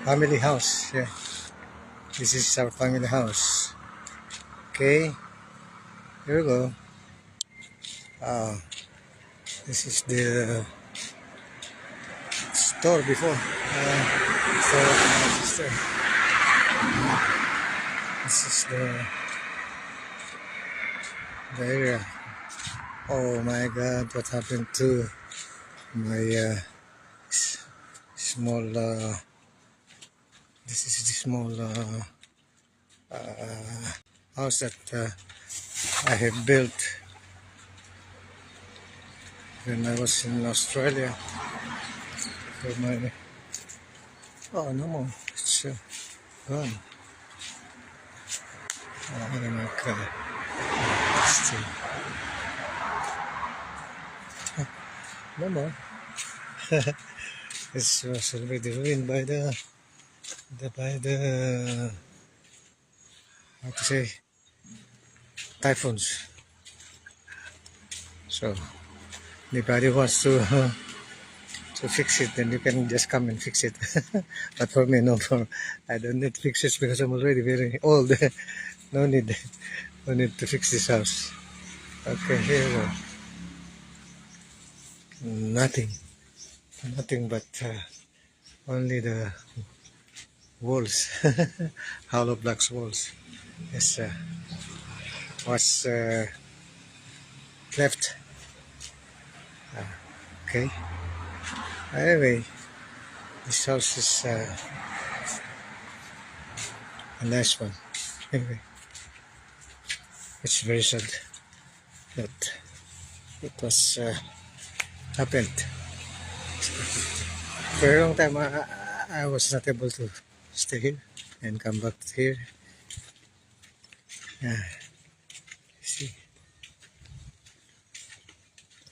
family house. Yeah, this is our family house. Okay, here we go. Uh, this is the store before. Store of my sister. This is the area. Oh my God, what happened to my small? This is the small house that I have built when I was in Australia. For my no more. It's gone. Oh my God. Still, no more. This was already ruined by the how to say typhoons. So anybody wants to fix it, then you can just come and fix it. But for me, no more. I don't need fixes because I'm already very old. No need. No need to fix this house. Okay, here we go. Nothing. Nothing but only the walls. Hollow blocks walls. Yes, what's left. Okay. Anyway, this house is a nice one. Anyway, it's very sad that it was happened. For a long time, I was not able to stay here and come back here. Yeah, see,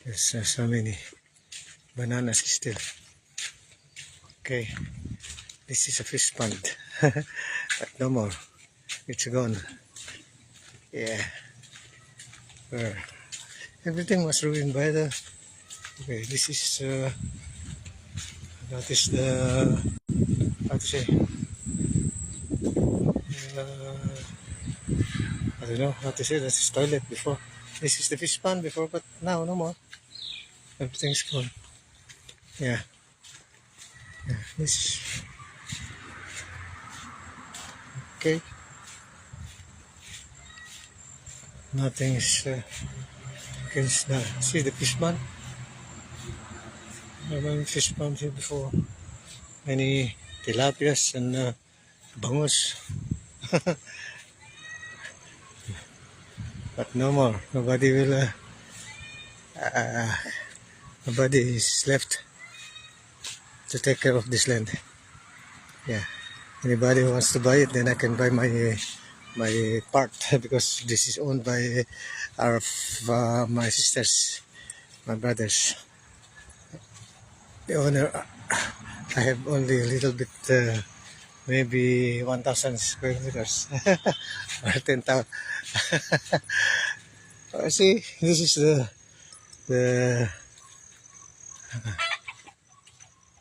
there's so many bananas still. Okay, this is a fish pond, but no more. It's gone. Yeah, everything was ruined by the. Okay, this is that is the how to say. I don't know how to say. This is toilet before. This is the fish pond before, but now no more. Everything's gone. Yeah. This okay. Nothing is against the see the fish pond. I remember fish pond here before. Many tilapias and bangus. But no more. Nobody will. Nobody is left to take care of this land. Yeah. Anybody who wants to buy it, then I can buy my part because this is owned by my sisters, my brothers. The owner, I have only a little bit, maybe 1,000 square meters or 10,000. See, this is the.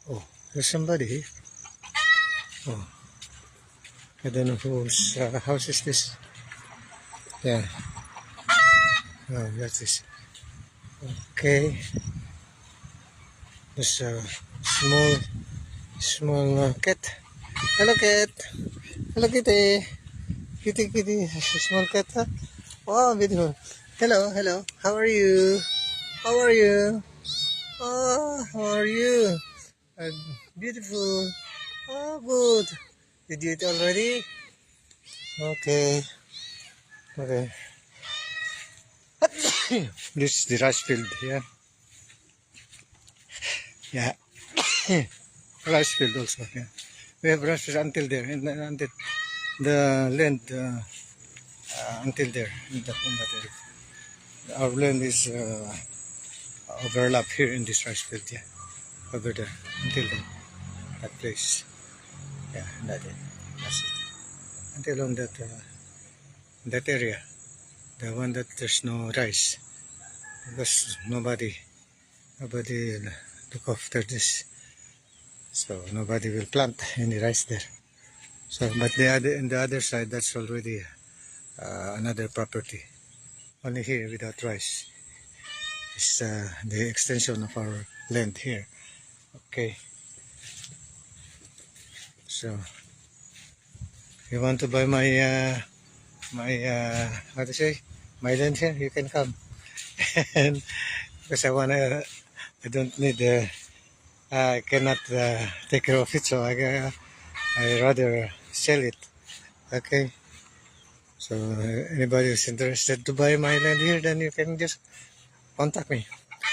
Oh, there's somebody here. Oh, I don't know whose house is this. Yeah. Oh, that's this. Okay. There's a small cat. Hello, cat. Hello, kitty. Kitty. Small cat. Huh? Wow, beautiful. Hello. How are you? How are you? Oh, how are you? Uh, Beautiful. Oh, good. Did you eat already? Okay. This is the rice field here. Yeah. Rice field also. Yeah. We have rice field until there, and then until the land until there in that area. Our land is overlap here in this rice field. Yeah, over there until that place. Yeah, that's it. Until on that area, the one that there's no rice because nobody look after this So nobody will plant any rice there. So, but in the other side, that's already another property. Only here without rice is the extension of our land here. Okay. So, you want to buy my how to say, my land here? You can come. And because I don't need I cannot take care of it, so I rather sell it. Okay. So anybody who's interested to buy my land here, then you can just contact me.